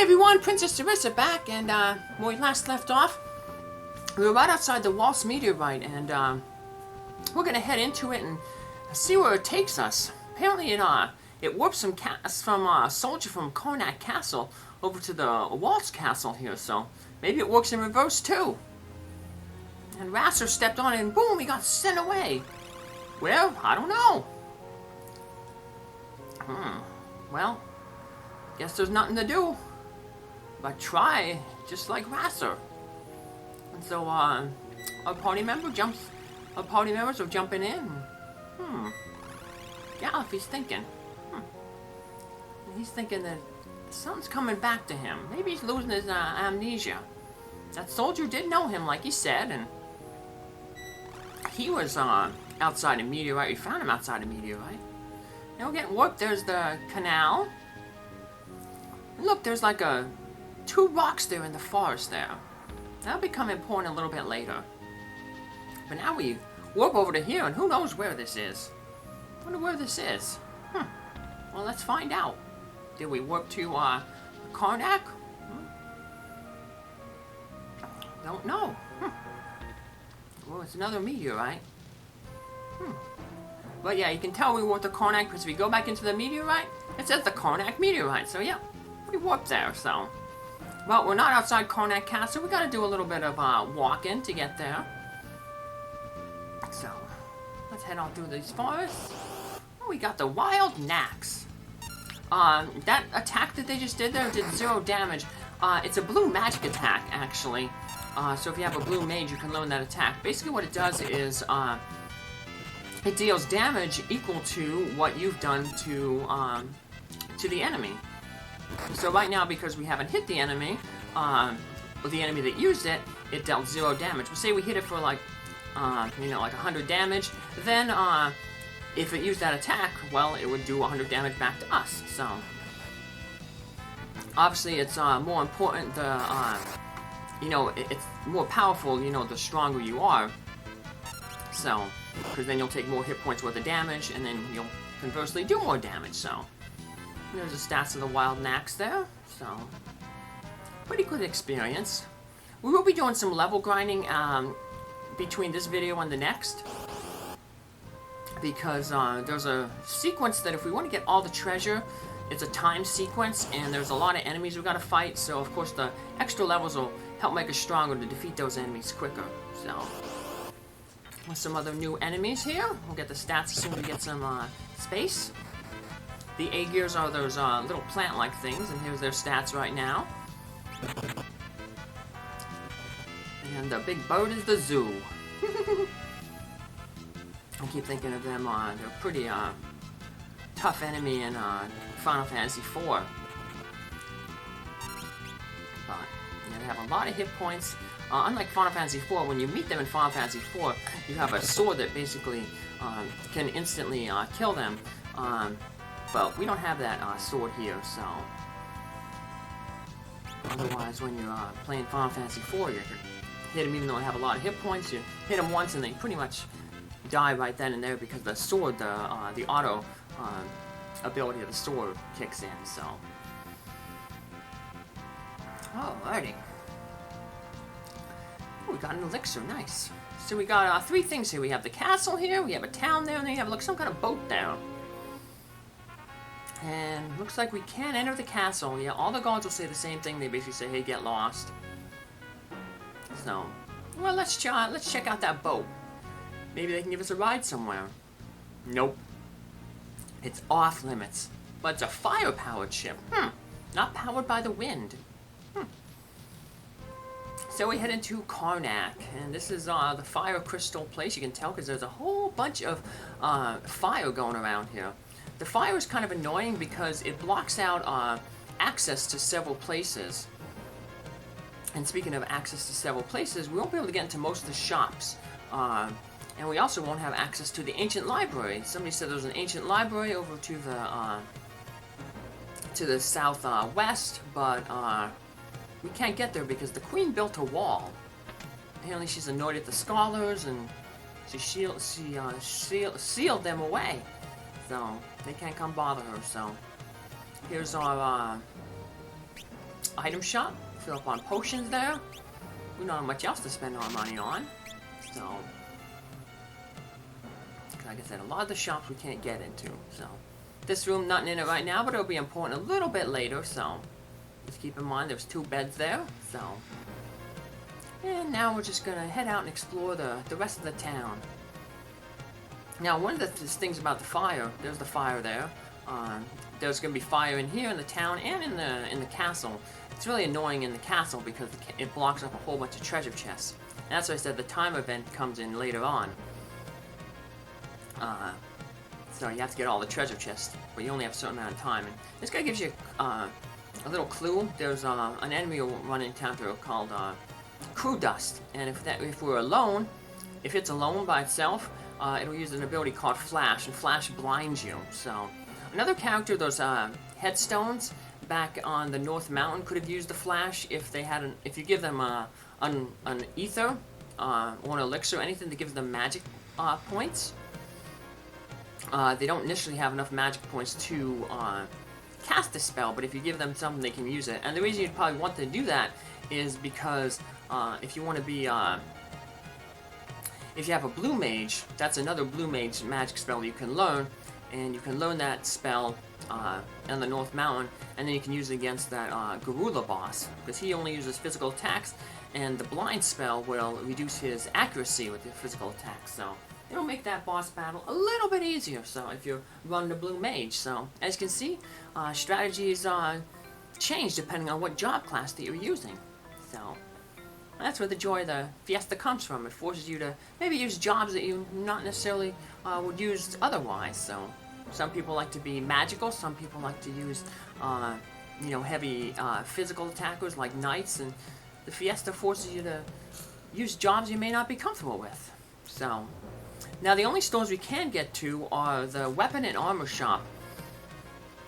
everyone, Princess Sarissa back, and when we last left off, we were right outside the Waltz meteorite, and we're gonna head into it and see where it takes us. Apparently, it warped some from a soldier from Karnak Castle over to the Waltz Castle here, so maybe it works in reverse too. And Rasser stepped on it, and boom, he got sent away. Well, I don't know. Well, guess there's nothing to do but try, just like Rasser. And so, our party members are jumping in. Gallifrey's thinking. He's thinking that something's coming back to him. Maybe he's losing his amnesia. That soldier did know him, like he said, and he was outside a meteorite. We found him outside a meteorite. And we're getting warped. There's the canal. And look, there's like two rocks there in the forest there. That'll become important a little bit later. But now we warp over to here, and who knows where this is. I wonder where this is. Well, let's find out. Did we warp to Karnak? Don't know. Well, it's another meteorite. But yeah, you can tell we warped to Karnak because if we go back into the meteorite, it says the Karnak meteorite. So yeah, we warped there. So, well, we're not outside Karnak Castle. We got to do a little bit of walking to get there. So, let's head on through these forests. Oh, we got the wild Nax. That attack that they just did there did 0 damage. It's a blue magic attack, actually. So if you have a blue mage, you can learn that attack. Basically what it does is, it deals damage equal to what you've done to the enemy. So right now, because we haven't hit the enemy, or the enemy that used it, it dealt 0 damage. But say we hit it for like, like 100 damage, then, if it used that attack, well, it would do 100 damage back to us, so. Obviously, it's more important, it's more powerful, the stronger you are. So, because then you'll take more hit points worth of damage, and then you'll conversely do more damage, so. There's the stats of the Wild Nax there, so. Pretty good experience. We will be doing some level grinding, between this video and the next. Because there's a sequence that if we want to get all the treasure, it's a time sequence, and there's a lot of enemies we've got to fight, so of course the extra levels will help make us stronger to defeat those enemies quicker. So, with some other new enemies here, we'll get the stats as soon as we get some space. The Aegers are those little plant-like things, and here's their stats right now. And the big bird is the zoo. I keep thinking of them, they're a pretty tough enemy in Final Fantasy IV. But they have a lot of hit points. Unlike Final Fantasy IV, when you meet them in Final Fantasy IV, you have a sword that basically can instantly kill them. But we don't have that sword here, so. Otherwise, when you're playing Final Fantasy IV, you can hit them even though they have a lot of hit points. You hit them once and they pretty much die right then and there because the sword, the auto ability of the sword kicks in, so. Alrighty. Oh, we got an elixir, nice. So we got 3 things here. We have the castle here, we have a town there, and then you have some kind of boat there. And looks like we can enter the castle. Yeah, all the guards will say the same thing. They basically say, hey, get lost. So, well, let's check out that boat. Maybe they can give us a ride somewhere. Nope. It's off limits. But it's a fire-powered ship. Not powered by the wind. So we head into Karnak. And this is the fire crystal place. You can tell because there's a whole bunch of fire going around here. The fire is kind of annoying because it blocks out access to several places. And speaking of access to several places, we won't be able to get into most of the shops. And we also won't have access to the ancient library. Somebody said there was an ancient library over to the southwest, but we can't get there because the queen built a wall. Apparently she's annoyed at the scholars, and she sealed them away, so they can't come bother her. So here's our item shop, fill up on potions there. We don't have much else to spend our money on, so like I said, a lot of the shops we can't get into. So this room, nothing in it right now, but it'll be important a little bit later. So just keep in mind there's 2 beds there. So, and now we're just gonna head out and explore the rest of the town. Now, one of the things about the fire, there's the fire there. There's going to be fire in here in the town and in the castle. It's really annoying in the castle because it blocks up a whole bunch of treasure chests. And that's why I said the time event comes in later on. So you have to get all the treasure chests, but you only have a certain amount of time. And this guy gives you a little clue. There's an enemy you'll run into called crew dust, and if we're alone, if it's alone by itself, it'll use an ability called Flash, and Flash blinds you. So, another character, those headstones back on the North Mountain could have used the Flash if they had if you give them an ether or an elixir, anything that gives them magic points. They don't initially have enough magic points to cast a spell, but if you give them something, they can use it. And the reason you'd probably want to do that is because if you want to be if you have a blue mage, that's another blue mage magic spell you can learn, and you can learn that spell on the North Mountain, and then you can use it against that Gorilla boss, because he only uses physical attacks, and the blind spell will reduce his accuracy with the physical attacks, so it'll make that boss battle a little bit easier, so if you run the blue mage. So, as you can see, strategies change depending on what job class that you're using, so that's where the joy of the Fiesta comes from. It forces you to maybe use jobs that you not necessarily would use otherwise. So some people like to be magical, some people like to use heavy physical attackers like knights, and the Fiesta forces you to use jobs you may not be comfortable with. So now the only stores we can get to are the weapon and armor shop.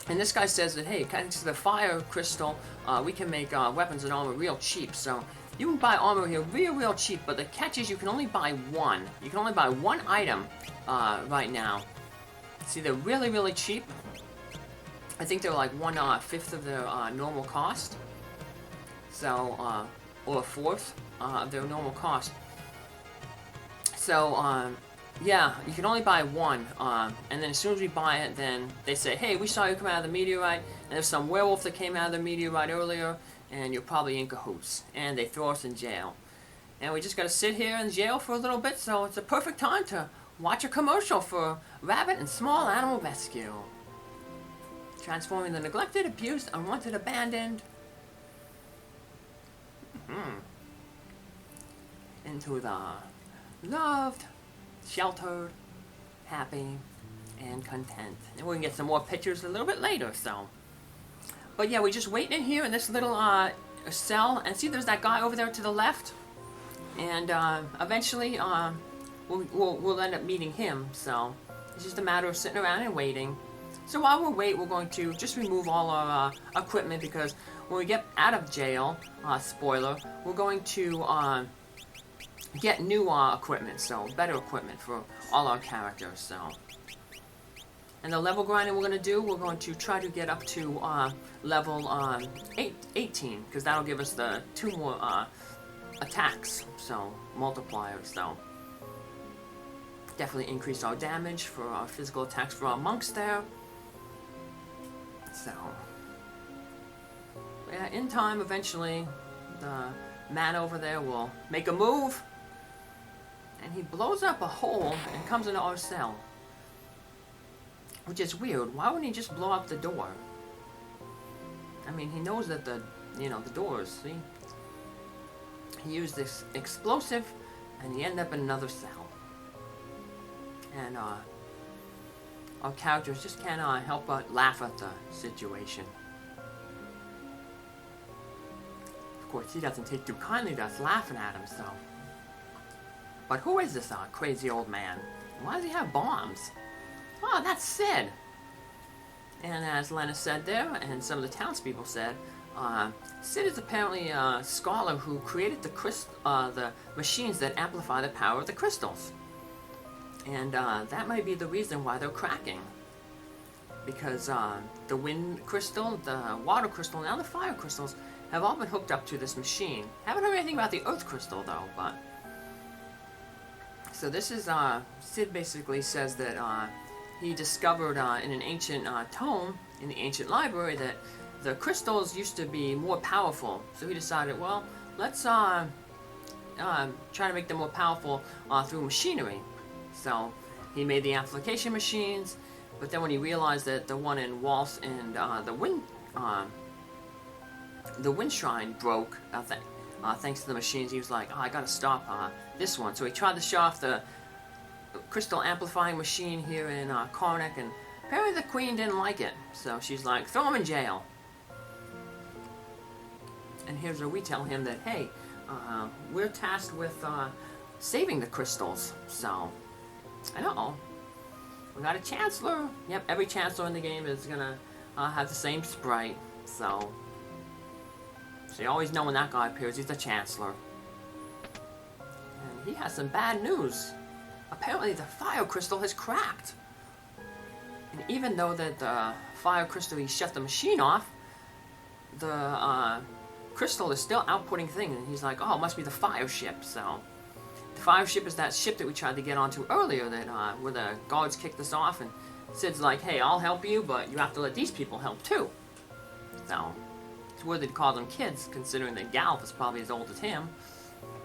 And this guy says that, hey, thanks to the fire crystal, we can make weapons and armor real cheap. So you can buy armor here real cheap, but the catch is you can only buy one. You can only buy one item right now. See, they're really cheap. I think they're like 1/5 of their normal cost. So, or 1/4 of their normal cost. So, yeah, you can only buy one, and then as soon as we buy it, then they say, hey, we saw you come out of the meteorite, and there's some werewolf that came out of the meteorite earlier, and you're probably in cahoots, and they throw us in jail. And we just gotta sit here in jail for a little bit, so it's a perfect time to watch a commercial for rabbit and small animal rescue. Transforming the neglected, abused, unwanted, abandoned into the loved, sheltered, happy, and content. And we can get some more pictures a little bit later, so. But yeah, we just wait in here in this little cell, and see there's that guy over there to the left? And eventually we'll end up meeting him, so it's just a matter of sitting around and waiting. So while we wait, we're going to just remove all our equipment, because when we get out of jail, spoiler, we're going to get new equipment, so better equipment for all our characters, so. And the level grinding we're going to do, we're going to try to get up to level 18, because that'll give us the 2 more attacks, so multipliers, so. Definitely increase our damage for our physical attacks for our monks there. So, yeah, in time, eventually, the man over there will make a move, and he blows up a hole and comes into our cell. Which is weird. Why wouldn't he just blow up the door? I mean, he knows that the doors, see? He used this explosive, and he ended up in another cell. And, our characters just can't help but laugh at the situation. Of course, he doesn't take too kindly to us laughing at him, so. But who is this crazy old man? Why does he have bombs? Oh, that's Sid! And as Lena said there, and some of the townspeople said, Sid is apparently a scholar who created the machines that amplify the power of the crystals. And that might be the reason why they're cracking. because the wind crystal, the water crystal, and now the fire crystals have all been hooked up to this machine. Haven't heard anything about the earth crystal though, but... So this is, Sid basically says that he discovered in an ancient tome in the ancient library that the crystals used to be more powerful. So he decided, well, let's try to make them more powerful through machinery. So he made the amplification machines, but then when he realized that the one in Waltz and the wind shrine broke, thanks to the machines, he was like, oh, I gotta stop this one. So he tried to show off the crystal amplifying machine here in Karnak, and apparently the queen didn't like it. So she's like, throw him in jail. And here's where we tell him that, hey, we're tasked with saving the crystals. So, I know. We got a chancellor. Yep, every chancellor in the game is gonna have the same sprite. So you always know when that guy appears, he's the chancellor. And he has some bad news. Apparently the fire crystal has cracked. And even though that the fire crystal, he shut the machine off, the crystal is still outputting things. And he's like, oh, it must be the fire ship. So the fire ship is that ship that we tried to get onto earlier, that where the guards kicked us off, and Sid's like, hey, I'll help you, but you have to let these people help too. So it's weird they'd call them kids, considering that Galp is probably as old as him.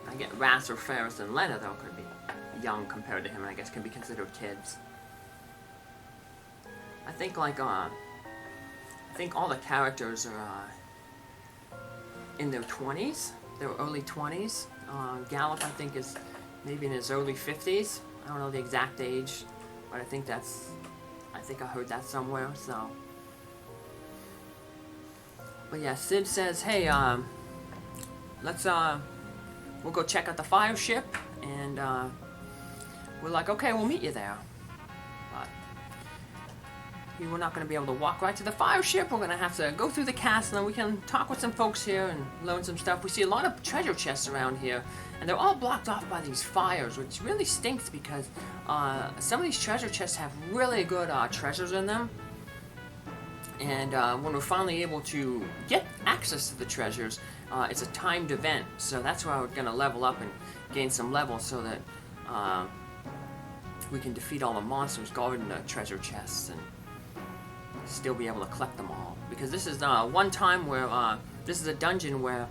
I get Rasser, Ferris, and Lena, though, could be young compared to him, and I guess can be considered kids. I think, like, I think all the characters are in their 20s, their early 20s. Gallup, I think, is maybe in his early 50s. I don't know the exact age, but I think I heard that somewhere, so. But yeah, Sid says, hey, let's, we'll go check out the fire ship, and, we're like, okay, we'll meet you there. But we're not going to be able to walk right to the fire ship. We're going to have to go through the castle, and we can talk with some folks here and learn some stuff. We see a lot of treasure chests around here, and they're all blocked off by these fires, which really stinks because some of these treasure chests have really good treasures in them. And when we're finally able to get access to the treasures, it's a timed event. So that's why we're going to level up and gain some levels so that we can defeat all the monsters guarding the treasure chests and still be able to collect them all. Because this is one time where, this is a dungeon where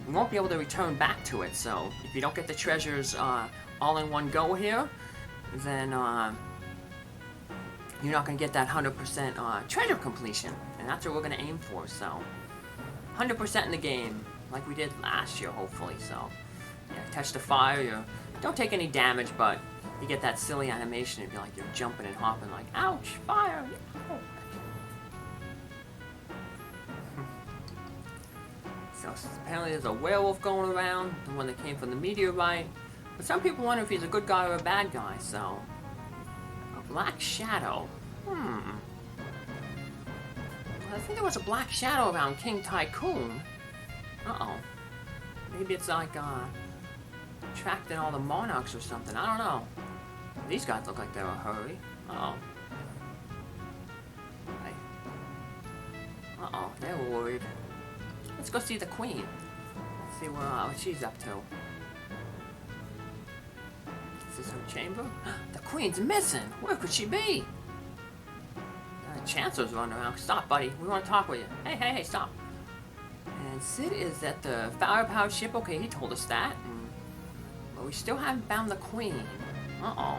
we won't be able to return back to it. So if you don't get the treasures all in one go here, then you're not going to get that 100% treasure completion. And that's what we're going to aim for. So 100% in the game, like we did last year, hopefully. So yeah, touch the fire, you don't take any damage, but you get that silly animation. It'd be like you're jumping and hopping, like, ouch, fire! Oh. So apparently there's a werewolf going around, the one that came from the meteorite. But some people wonder if he's a good guy or a bad guy, so... A black shadow. Well, I think there was a black shadow around King Tycoon. Uh-oh. Maybe it's like, attracting all the monarchs or something. I don't know. These guys look like they're in a hurry. Uh-oh. Okay. Uh-oh, they're worried. Let's go see the queen. Let's see what she's up to. Is this her chamber? The queen's missing! Where could she be? The chancellor's running around. Stop, buddy. We want to talk with you. Hey, stop. And Sid is at the fire-powered ship. Okay, he told us that. But we still haven't found the queen. Uh-oh.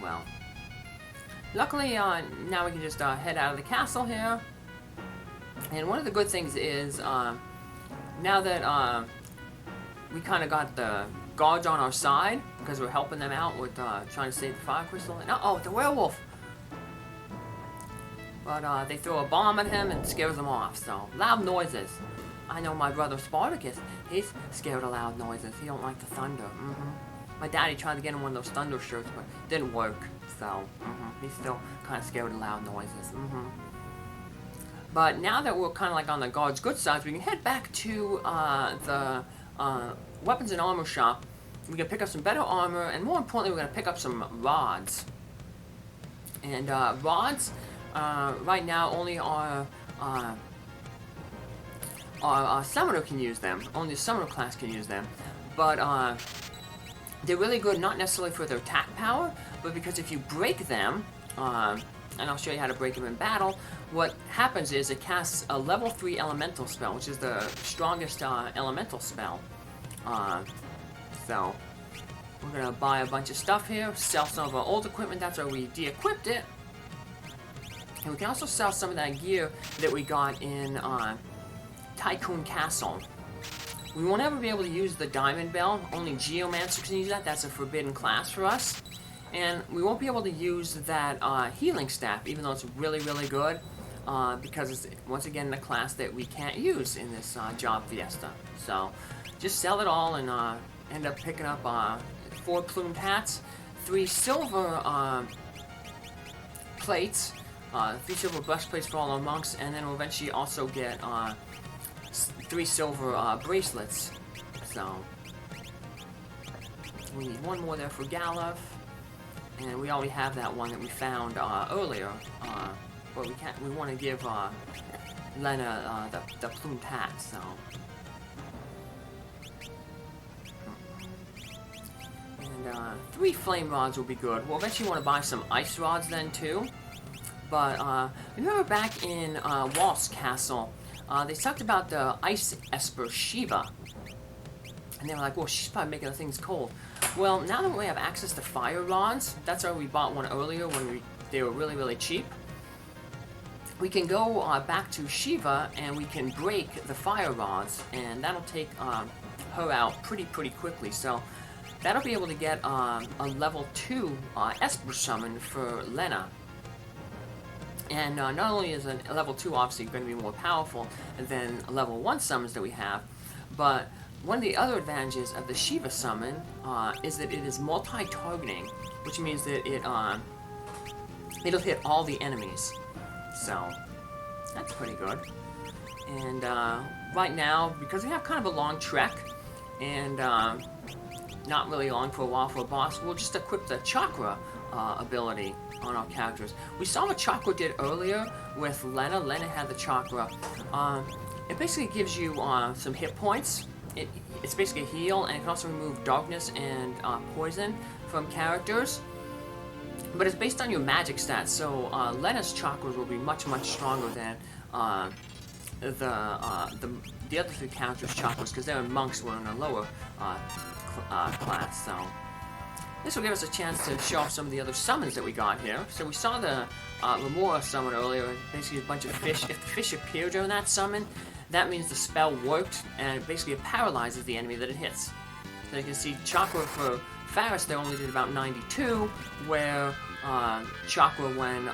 Well. Luckily, now we can just head out of the castle here. And one of the good things is, now that we kind of got the guards on our side, because we're helping them out with trying to save the fire crystal. And uh-oh, the werewolf! But they throw a bomb at him and scares him off, so loud noises. I know my brother Spartacus, he's scared of loud noises. He don't like the thunder. My daddy tried to get him one of those thunder shirts, but it didn't work. So, he's still kind of scared of loud noises. But now that we're kind of like on the guard's good side, we can head back to the weapons and armor shop. We can pick up some better armor, and more importantly, we're going to pick up some rods. And rods, right now only our summoner can use them. Only the summoner class can use them. But they're really good, not necessarily for their attack power, but because if you break them, and I'll show you how to break them in battle, what happens is it casts a level 3 elemental spell, which is the strongest elemental spell. So, we're going to buy a bunch of stuff here, sell some of our old equipment, that's why we de-equipped it. And we can also sell some of that gear that we got in Tycoon Castle. We won't ever be able to use the Diamond Bell, only Geomancer can use that, that's a forbidden class for us. And we won't be able to use that healing staff, even though it's really, really good, because it's, once again, the class that we can't use in this Job Fiesta. So, just sell it all and end up picking up 4 plumed hats, 3 silver plates, 3 silver breastplates for all our monks, and then we'll eventually also get 3 silver bracelets. So, we need 1 more there for Galuf. And we already have that one that we found earlier, but we can't. We want to give Lena the plumed hat. So, and 3 flame rods will be good. We'll eventually want to buy some ice rods then too. But remember back in Walt's Castle, they talked about the ice esper Shiva, and they were like, "Well, she's probably making the things cold." Well, now that we have access to fire rods, that's why we bought one earlier when they were really, really cheap. We can go back to Shiva and we can break the fire rods, and that'll take her out pretty quickly. So that'll be able to get a level 2 Esper summon for Lena. And not only is a level 2 obviously going to be more powerful than level 1 summons that we have, but one of the other advantages of the Shiva summon is that it is multi-targeting, which means that it'll hit all the enemies. So that's pretty good. And right now, because we have kind of a long trek and not really long for a while for a boss, we'll just equip the chakra ability on our characters. We saw what chakra did earlier with Lena. Lena had the chakra. It basically gives you some hit points. It's basically a heal, and it can also remove darkness and poison from characters. But it's based on your magic stats, so Lena's chakras will be much stronger than the other 3 characters' chakras, because they're monks, were in a lower class. So this will give us a chance to show off some of the other summons that we got here. So we saw the Remora summon earlier, basically a bunch of fish. If the fish appear during that summon, that means the spell worked, and basically it paralyzes the enemy that it hits. So you can see chakra for Faris, they only did about 92, where chakra when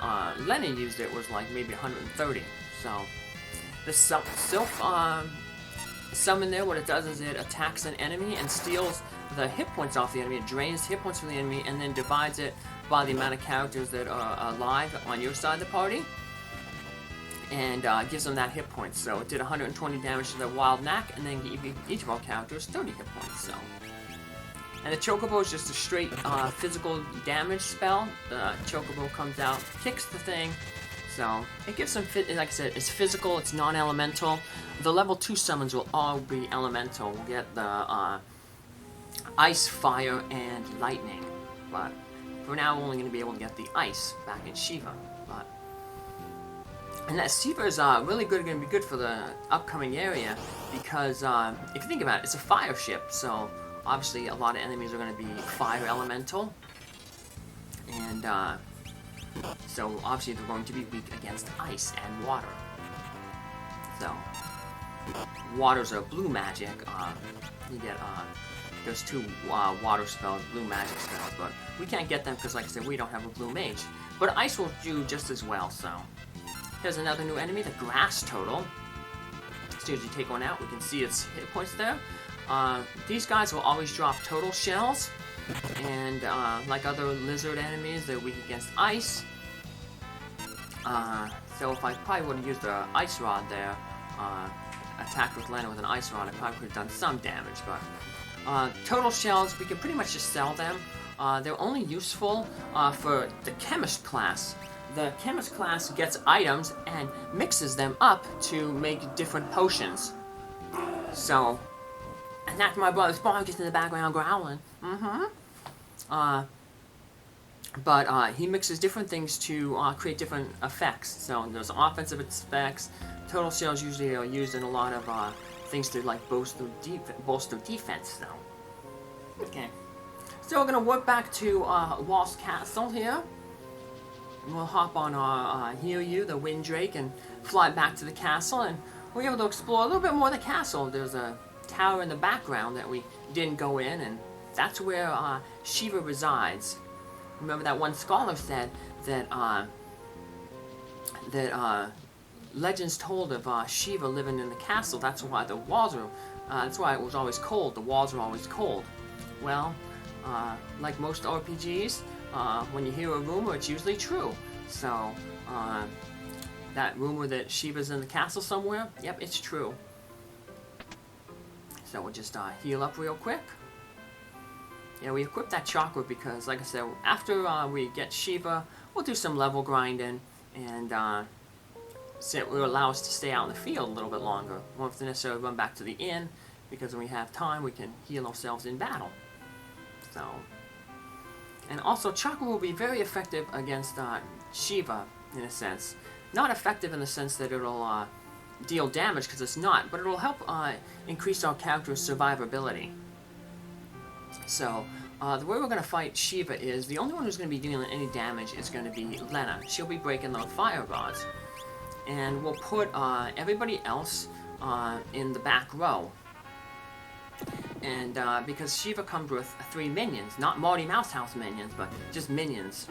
Lena used it was like maybe 130. So the self summon there, what it does is it attacks an enemy and steals the hit points off the enemy. It drains hit points from the enemy and then divides it by the amount of characters that are alive on your side of the party, and gives them that hit points. So it did 120 damage to the wild knack, and then gave each of our characters 30 hit points. So, and the chocobo is just a straight physical damage spell. The chocobo comes out, kicks the thing. So it gives some like I said, it's physical, it's non-elemental. The level 2 summons will all be elemental. We'll get the ice, fire, and lightning. But for now, we're only going to be able to get the ice back in Shiva. And that Shiva is really going to be good for the upcoming area, because if you think about it, it's a fire ship, so obviously a lot of enemies are going to be fire elemental, and so obviously they're going to be weak against ice and water. So waters are blue magic. You get there's 2 water spells, blue magic spells, but we can't get them because, like I said, we don't have a blue mage. But ice will do just as well. So here's another new enemy, the Grass Turtle. As soon as you take one out, we can see its hit points there. These guys will always drop turtle shells, and like other lizard enemies, they're weak against ice. So if I probably would have used the ice rod there, attacked with Lena with an ice rod, I probably could have done some damage. But turtle shells, we can pretty much just sell them. they're only useful for the chemist class. The chemist class gets items and mixes them up to make different potions. So, and that's my brother's bark just in the background growling. But he mixes different things to create different effects. So there's offensive effects. Total sales usually are used in a lot of things to like bolster defense. So, okay. So we're gonna work back to Walt's Castle here. We'll hop on our Hiryu, the Wind Drake, and fly back to the castle, and we're able to explore a little bit more of the castle. There's a tower in the background that we didn't go in, and that's where Shiva resides. Remember that one scholar said that legends told of Shiva living in the castle. That's why the walls are. That's why it was always cold. The walls are always cold. Well, like most RPGs, when you hear a rumor, it's usually true. So that rumor that Shiva's in the castle somewhere, yep, it's true. So we'll just heal up real quick. Yeah, we equip that chakra because, like I said, after we get Shiva, we'll do some level grinding, and so it will allow us to stay out in the field a little bit longer. We won't have to necessarily run back to the inn, because when we have time, we can heal ourselves in battle. So, and also, chakra will be very effective against Shiva, in a sense. Not effective in the sense that it'll deal damage, because it's not, but it'll help increase our character's survivability. So, the way we're going to fight Shiva is, the only one who's going to be dealing any damage is going to be Lena. She'll be breaking the fire rods. And we'll put everybody else in the back row. And because Shiva comes with 3 minions, not Marty Mouse House minions, but just minions.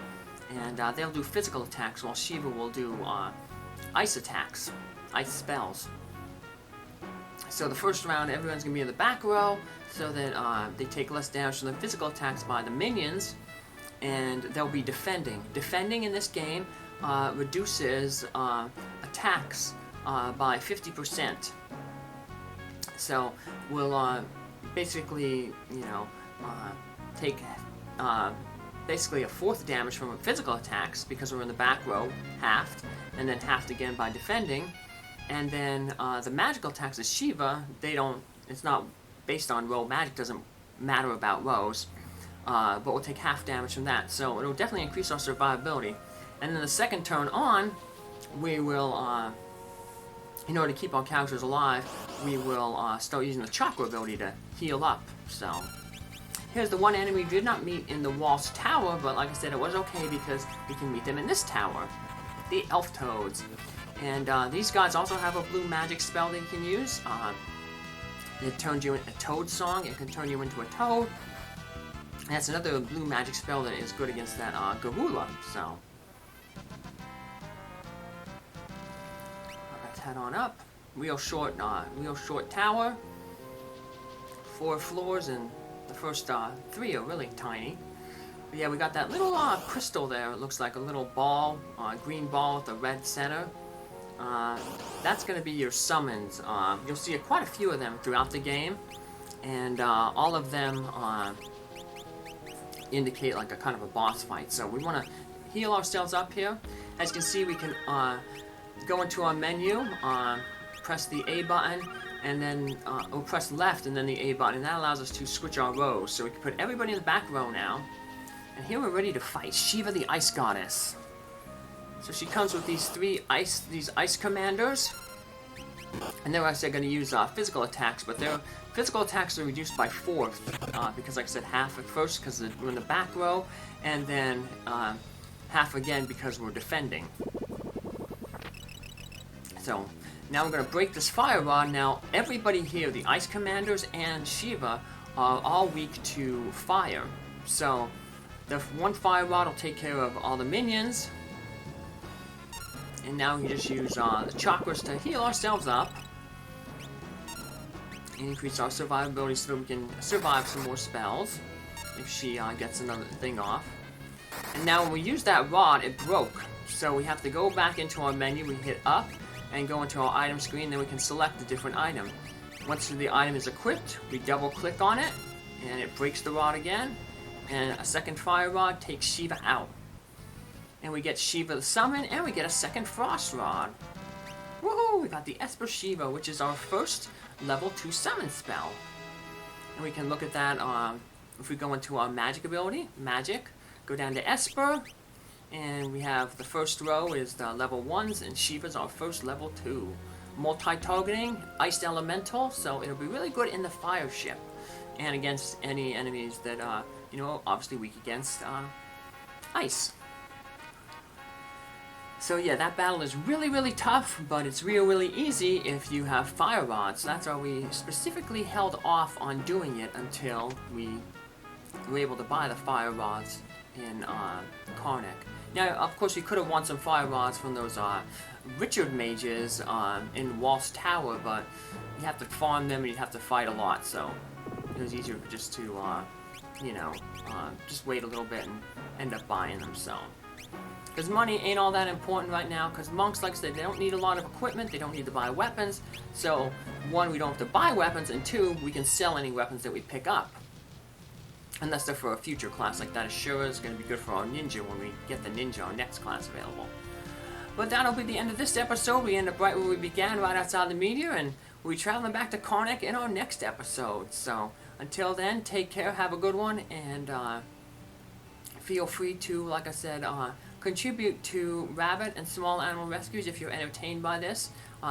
And they'll do physical attacks, while Shiva will do ice attacks, ice spells. So the first round, everyone's going to be in the back row, so that they take less damage from the physical attacks by the minions, and they'll be defending. Defending in this game reduces attacks by 50%. So we'll basically, take basically a fourth damage from physical attacks because we're in the back row, halved, and then halved again by defending. And then the magical attacks of Shiva, it's not based on row. Magic doesn't matter about rows, but we'll take half damage from that. So it'll definitely increase our survivability. And then the second turn on, we will, in order to keep our characters alive, we will start using the chakra ability to heal up. So here's the one enemy we did not meet in the Walt's Tower, but like I said, it was okay because we can meet them in this tower, the Elf Toads. And these guys also have a blue magic spell that you can use. It turns you into a toad song. It can turn you into a toad. And that's another blue magic spell that is good against that Garula. So let's head on up. Real short tower. 4 floors, and the first 3 are really tiny. But yeah, we got that little crystal there. It looks like a little ball, green ball with a red center. That's going to be your summons. You'll see quite a few of them throughout the game, and all of them indicate like a kind of a boss fight. So we want to heal ourselves up here. As you can see, we can go into our menu, press the A button, and then or press left and then the A button, and that allows us to switch our rows. So we can put everybody in the back row now, and here we're ready to fight Shiva, the Ice Goddess. So she comes with these ice commanders, and they're actually going to use physical attacks, but their physical attacks are reduced by 4, because, like I said, half at first because we're in the back row, and then half again because we're defending. So now we're going to break this fire rod. Now everybody here, the ice commanders and Shiva, are all weak to fire. So the one fire rod will take care of all the minions. And now we just use the chakras to heal ourselves up and increase our survivability so that we can survive some more spells if she gets another thing off. And now when we use that rod, it broke. So we have to go back into our menu, we hit up and go into our item screen, then we can select a different item. Once the item is equipped, we double click on it and it breaks the rod again. And a second fire rod takes Shiva out. And we get Shiva the summon, and we get a second frost rod. Woohoo! We got the Esper Shiva, which is our first level 2 summon spell. And we can look at that if we go into our magic ability, magic, go down to Esper, and we have the first row is the level 1s, and Shiva's our first level 2. Multi-targeting, iced elemental, so it'll be really good in the fire ship. And against any enemies that, you know, obviously weak against ice. So yeah, that battle is really, really tough, but it's really easy if you have fire rods. That's why we specifically held off on doing it until we were able to buy the fire rods in Karnak. Now, of course, we could have won some fire rods from those Richard mages in Walt's Tower, but you have to farm them and you have to fight a lot, so it was easier just to, you know, just wait a little bit and end up buying them, so. Because money ain't all that important right now, because monks, like I said, they don't need a lot of equipment, they don't need to buy weapons, so, one, we don't have to buy weapons, and two, we can sell any weapons that we pick up. Unless they're for a future class, like that Ashura is going to be good for our ninja when we get the ninja, our next class available. But that'll be the end of this episode. We end up right where we began, right outside the meteor, and we'll be traveling back to Karnak in our next episode. So, until then, take care, have a good one, and feel free to, like I said, contribute to rabbit and small animal rescues if you're entertained by this.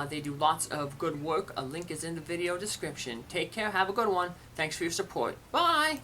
They do lots of good work. A link is in the video description. Take care, have a good one. Thanks for your support. Bye!